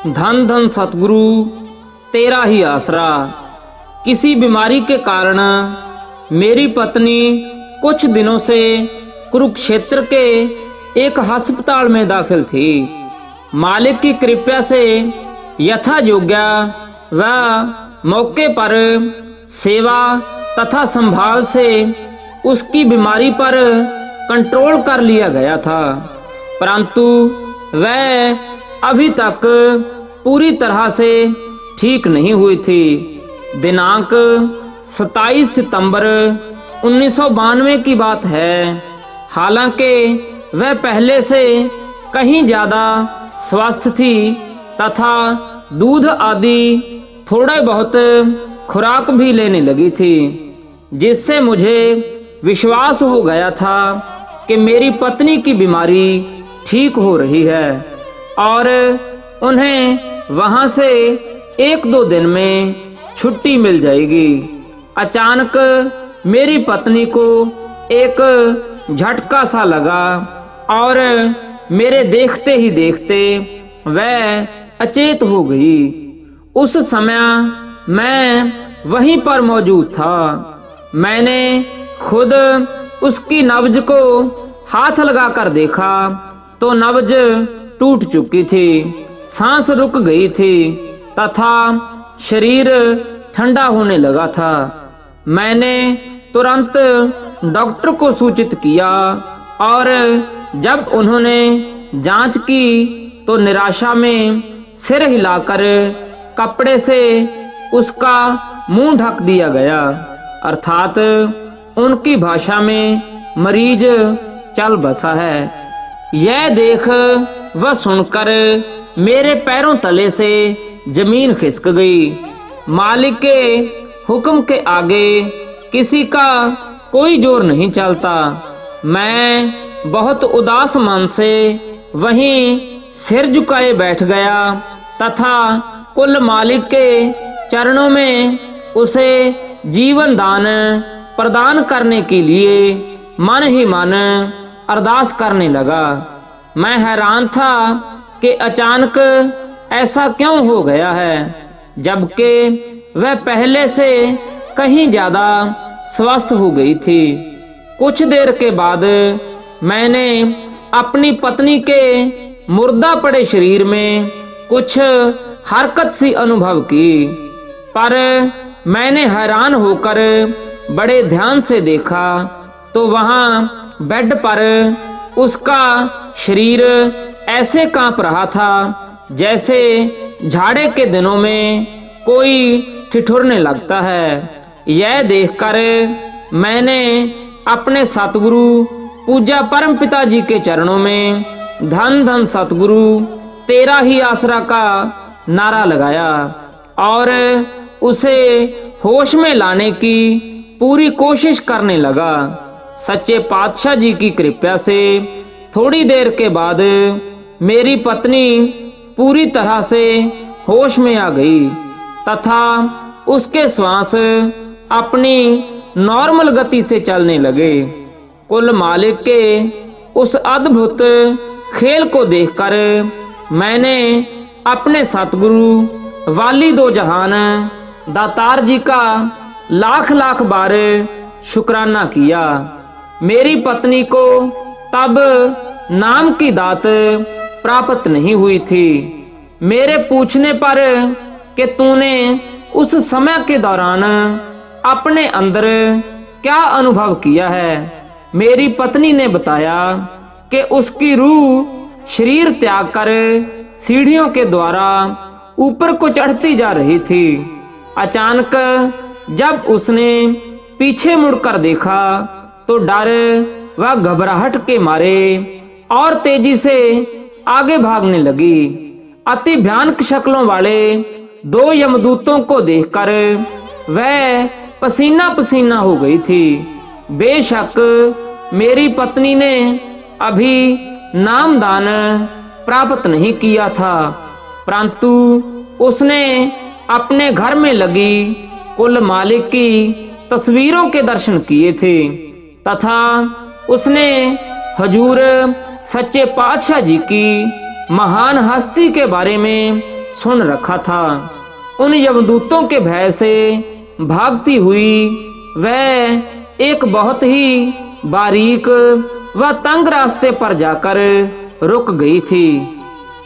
धन धन सतगुरु तेरा ही आसरा। किसी बीमारी के कारण मेरी पत्नी कुछ दिनों से कुरुक्षेत्र के एक अस्पताल में दाखिल थी। मालिक की कृपा से यथा योग्य व मौके पर सेवा तथा संभाल से उसकी बीमारी पर कंट्रोल कर लिया गया था, परंतु वह अभी तक पूरी तरह से ठीक नहीं हुई थी। दिनांक 27 सितंबर 1992 की बात है। हालांकि वह पहले से कहीं ज़्यादा स्वस्थ थी तथा दूध आदि थोड़े बहुत खुराक भी लेने लगी थी, जिससे मुझे विश्वास हो गया था कि मेरी पत्नी की बीमारी ठीक हो रही है और उन्हें वहां से 1-2 दिन में छुट्टी मिल जाएगी। अचानक मेरी पत्नी को एक झटका सा लगा और मेरे देखते ही देखते वह अचेत हो गई। उस समय मैं वहीं पर मौजूद था। मैंने खुद उसकी नब्ज को हाथ लगाकर देखा तो नब्ज टूट चुकी थी, सांस रुक गई थी तथा शरीर ठंडा होने लगा था। मैंने तुरंत डॉक्टर को सूचित किया और जब उन्होंने जांच की तो निराशा में सिर हिलाकर कपड़े से उसका मुंह ढक दिया गया, अर्थात उनकी भाषा में मरीज चल बसा है। यह देख व सुनकर मेरे पैरों तले से जमीन खिसक गई। मालिक के हुक्म के आगे किसी का कोई जोर नहीं चलता। मैं बहुत उदास मन से वहीं सिर झुकाए बैठ गया तथा कुल मालिक के चरणों में उसे जीवन दान प्रदान करने के लिए मन ही मन अरदास करने लगा। मैं हैरान था कि अचानक ऐसा क्यों हो गया है, जबकि वह पहले से कहीं ज्यादा स्वस्थ हो गई थी। कुछ देर के बाद मैंने अपनी पत्नी के मुर्दा पड़े शरीर में कुछ हरकत सी अनुभव की, पर मैंने हैरान होकर बड़े ध्यान से देखा तो वहां बेड पर उसका शरीर ऐसे कांप रहा था जैसे झाड़े के दिनों में कोई ठिठुरने लगता है। यह देखकर मैंने अपने सतगुरु पूज्य परम पिता जी के चरणों में धन धन सतगुरु तेरा ही आसरा का नारा लगाया और उसे होश में लाने की पूरी कोशिश करने लगा। सच्चे पातशाह जी की कृपा से थोड़ी देर के बाद मेरी पत्नी पूरी तरह से होश में आ गई तथा उसके श्वास अपनी नॉर्मल गति से चलने लगे। कुल मालिक के उस अद्भुत खेल को देखकर मैंने अपने सतगुरु वाली दो जहान दातार जी का लाख लाख बार शुक्राना किया। मेरी पत्नी को तब नाम की दात प्राप्त नहीं हुई थी। मेरे पूछने पर कि तूने उस समय के दौरान अपने अंदर क्या अनुभव किया है, मेरी पत्नी ने बताया कि उसकी रूह शरीर त्याग कर सीढ़ियों के द्वारा ऊपर को चढ़ती जा रही थी। अचानक जब उसने पीछे मुड़कर देखा तो डर व घबराहट के मारे और तेजी से आगे भागने लगी। अति भयानक शक्लों वाले 2 यमदूतों को देखकर वह पसीना पसीना हो गई थी। बेशक मेरी पत्नी ने अभी नामदान प्राप्त नहीं किया था, परंतु उसने अपने घर में लगी कुल मालिक की तस्वीरों के दर्शन किए थे तथा उसने हजूर सच्चे पातशाह जी की महान हस्ती के बारे में सुन रखा था। उन यमदूतों के भय से भागती हुई वह एक बहुत ही बारीक व तंग रास्ते पर जाकर रुक गई थी।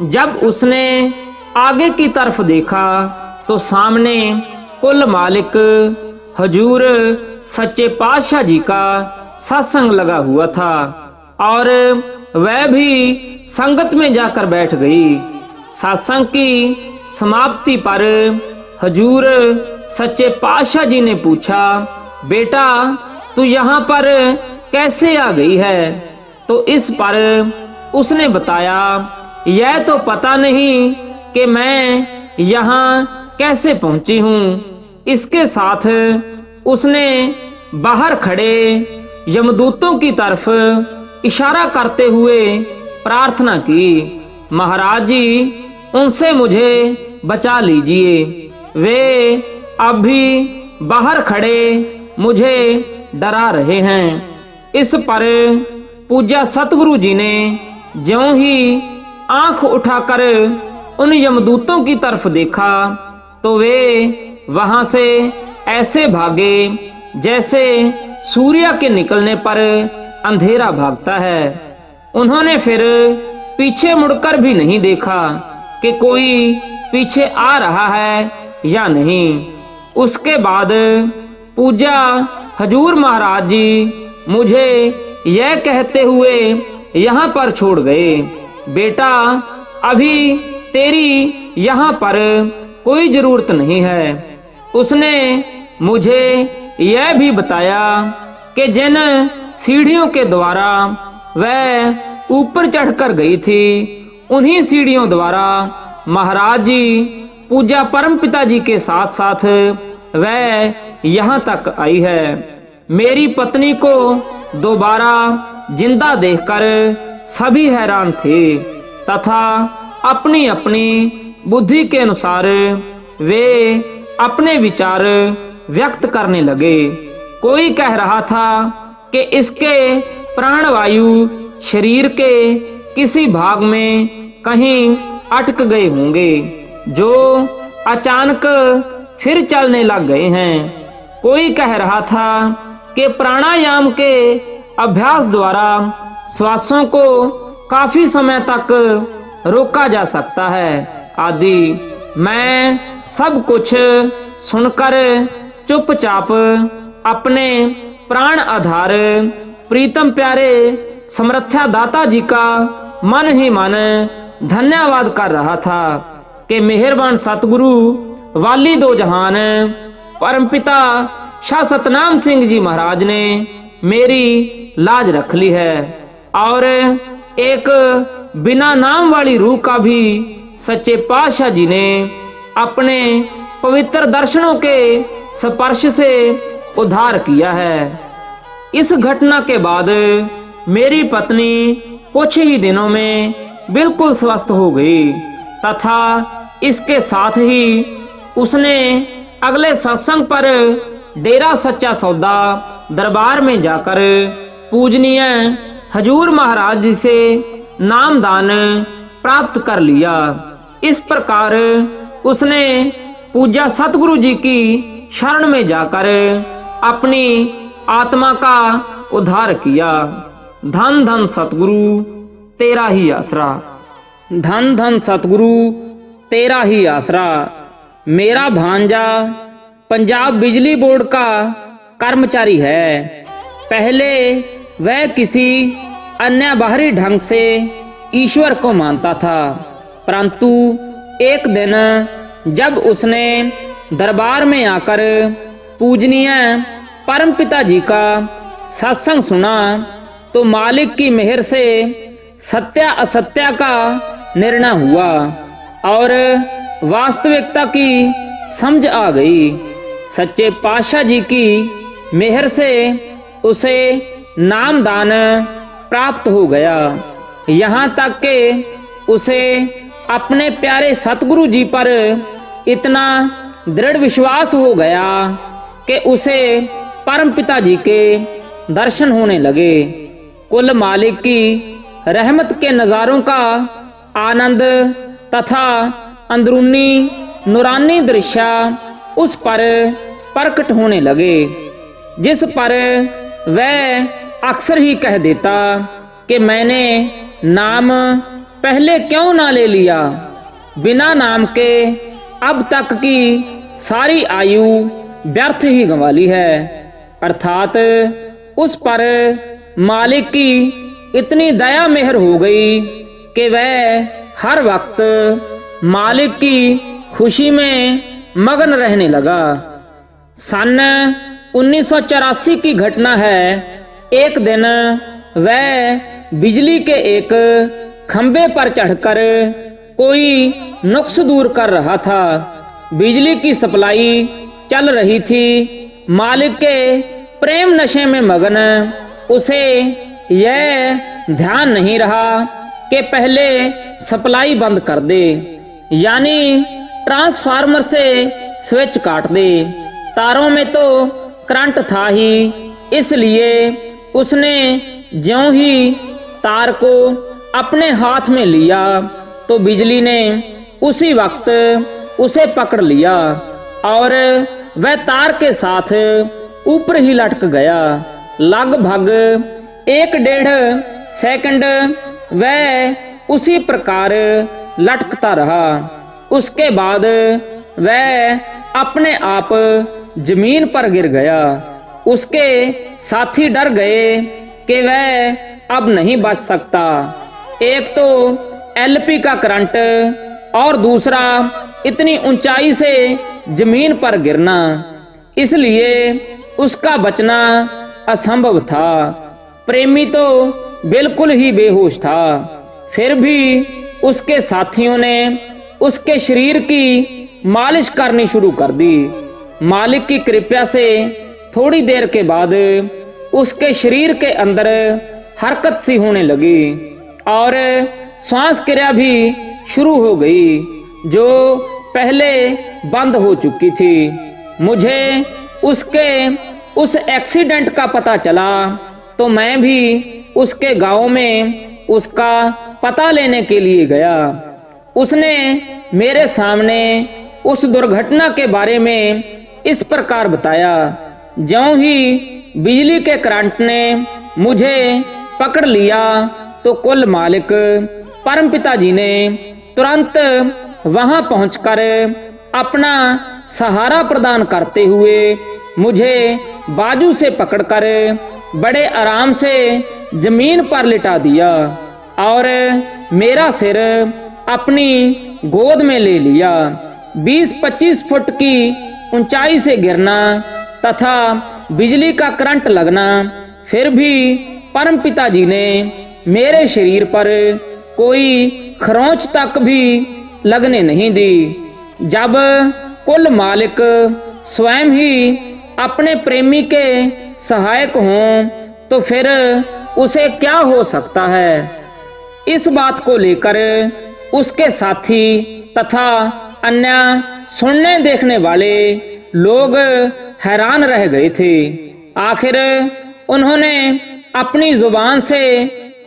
जब उसने आगे की तरफ देखा तो सामने कुल मालिक हजूर सच्चे पातशाह जी का सत्संग लगा हुआ था और वह भी संगत में जाकर बैठ गई। सत्संग की समाप्ति पर हजूर सच्चे पातशाह जी ने पूछा, बेटा तू यहाँ पर कैसे आ गई है? तो इस पर उसने बताया, यह तो पता नहीं कि मैं यहाँ कैसे पहुंची हूँ। इसके साथ उसने बाहर खड़े यमदूतों की तरफ इशारा करते हुए प्रार्थना की, महाराज जी उनसे मुझे बचा लीजिए, वे अब भी बाहर खड़े मुझे डरा रहे हैं। इस पर पूज्य सतगुरु जी ने ज्यों ही आंख उठाकर उन यमदूतों की तरफ देखा तो वे वहां से ऐसे भागे जैसे सूर्य के निकलने पर अंधेरा भागता है। उन्होंने फिर पीछे मुड़कर भी नहीं देखा कि कोई पीछे आ रहा है या नहीं। उसके बाद पूज्य हजूर महाराज जी मुझे यह कहते हुए यहाँ पर छोड़ गए, बेटा अभी तेरी यहाँ पर कोई जरूरत नहीं है। उसने मुझे यह भी बताया कि जिन सीढ़ियों के द्वारा वह ऊपर चढ़कर गई थी उन्हीं सीढ़ियों द्वारा महाराज जी पूज्य परम पिता जी के साथ साथ वह यहाँ तक आई है। मेरी पत्नी को दोबारा जिंदा देखकर सभी हैरान थे तथा अपनी अपनी बुद्धि के अनुसार वे अपने विचार व्यक्त करने लगे। कोई कह रहा था कि इसके प्राणवायु शरीर के किसी भाग में कहीं अटक गए होंगे जो अचानक फिर चलने लग गए हैं। कोई कह रहा था कि प्राणायाम के अभ्यास द्वारा श्वासों को काफी समय तक रोका जा सकता है आदि। मैं सब कुछ सुनकर चुपचाप अपने प्राण आधार प्रीतम प्यारे समर्थ्या दाता जी का मन ही मन धन्यवाद कर रहा था कि मेहरबान सतगुरु वाली दो जहान परमपिता शाह सतनाम सिंह जी महाराज ने मेरी लाज रख ली है और एक बिना नाम वाली रूह का भी सच्चे पातशाह जी ने अपने पवित्र दर्शनों के स्पर्श से उद्धार किया है। इस घटना के बाद मेरी पत्नी कुछ ही दिनों में बिल्कुल स्वस्थ हो गई तथा इसके साथ ही उसने अगले सत्संग पर डेरा सच्चा सौदा दरबार में जाकर पूजनीय हजूर महाराज जी से नामदान प्राप्त कर लिया। इस प्रकार उसने पूज्य सतगुरु जी की शरण में जाकर अपनी आत्मा का उद्धार किया। धन धन सतगुरु तेरा ही आसरा, धन धन सतगुरु तेरा ही आसरा। मेरा भांजा पंजाब बिजली बोर्ड का कर्मचारी है। पहले वह किसी अन्य बाहरी ढंग से ईश्वर को मानता था, परंतु एक दिन जब उसने दरबार में आकर पूजनीय परम पिता जी का सत्संग सुना तो मालिक की मेहर से सत्य असत्य का निर्णय हुआ और वास्तविकता की समझ आ गई। सच्चे पातशाह जी की मेहर से उसे नामदान प्राप्त हो गया। यहाँ तक कि उसे अपने प्यारे सतगुरु जी पर इतना दृढ़ विश्वास हो गया कि उसे परम पिता जी के दर्शन होने लगे। कुल मालिक की रहमत के नज़ारों का आनंद तथा अंदरूनी नूरानी दृश्य उस पर प्रकट होने लगे, जिस पर वह अक्सर ही कह देता कि मैंने नाम पहले क्यों ना ले लिया। बिना नाम के अब तक की सारी आयु व्यर्थ ही गंवा ली है। अर्थात उस पर मालिक की इतनी दया मेहर हो गई कि वह हर वक्त मालिक की खुशी में मगन रहने लगा। सन 1984 की घटना है। एक दिन वह बिजली के एक खंबे पर चढ़कर कोई नुक्स दूर कर रहा था। बिजली की सप्लाई चल रही थी। मालिक के प्रेम नशे में मगन उसे यह ध्यान नहीं रहा कि पहले सप्लाई बंद कर दे, यानी ट्रांसफार्मर से स्विच काट दे। तारों में तो करंट था ही, इसलिए उसने ज्यों ही तार को अपने हाथ में लिया तो बिजली ने उसी वक्त उसे पकड़ लिया और वह तार के साथ ऊपर ही लटक गया। लगभग 1-1.5 सेकंड वह उसी प्रकार लटकता रहा। उसके बाद वह अपने आप जमीन पर गिर गया। उसके साथी डर गए कि वह अब नहीं बच सकता। एक तो एलपी का करंट और दूसरा इतनी ऊंचाई से जमीन पर गिरना, इसलिए उसका बचना असंभव था। प्रेमी तो बिल्कुल ही बेहोश था। फिर भी उसके साथियों ने उसके शरीर की मालिश करनी शुरू कर दी। मालिक की कृपा से थोड़ी देर के बाद उसके शरीर के अंदर हरकत सी होने लगी और श्वास क्रिया भी शुरू हो गई, जो पहले बंद हो चुकी थी। मुझे उसके उस एक्सीडेंट का पता चला तो मैं भी उसके गांव में उसका पता लेने के लिए गया। उसने मेरे सामने उस दुर्घटना के बारे में इस प्रकार बताया। ज्यों ही बिजली के करंट ने मुझे पकड़ लिया तो कुल मालिक परमपिता जी ने तुरंत वहां पहुंचकर अपना सहारा प्रदान करते हुए मुझे बाजू से पकड़कर बड़े आराम से जमीन पर लिटा दिया और मेरा सिर अपनी गोद में ले लिया। 20-25 फुट की ऊंचाई से गिरना तथा बिजली का करंट लगना, फिर भी परमपिता जी ने मेरे शरीर पर कोई खरोंच तक भी लगने नहीं दी। जब कुल मालिक स्वयं ही अपने प्रेमी के सहायक हों तो फिर उसे क्या हो सकता है। इस बात को लेकर उसके साथी तथा अन्य सुनने देखने वाले लोग हैरान रह गए थे। आखिर उन्होंने अपनी जुबान से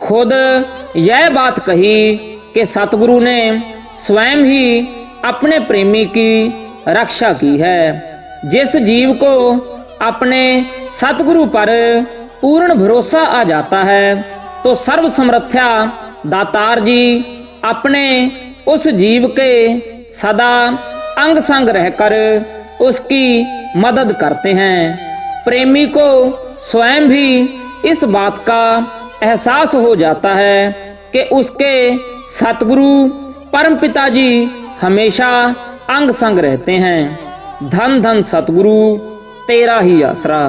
खुद यह बात कही कि सतगुरु ने स्वयं ही अपने प्रेमी की रक्षा की है। जिस जीव को अपने सतगुरु पर पूर्ण भरोसा आ जाता है तो सर्व समर्थ्या दातार जी अपने उस जीव के सदा अंग संग रहकर उसकी मदद करते हैं। प्रेमी को स्वयं भी इस बात का एहसास हो जाता है कि उसके सतगुरु परमपिता जी हमेशा अंग संग रहते हैं। धन धन सतगुरु तेरा ही आसरा।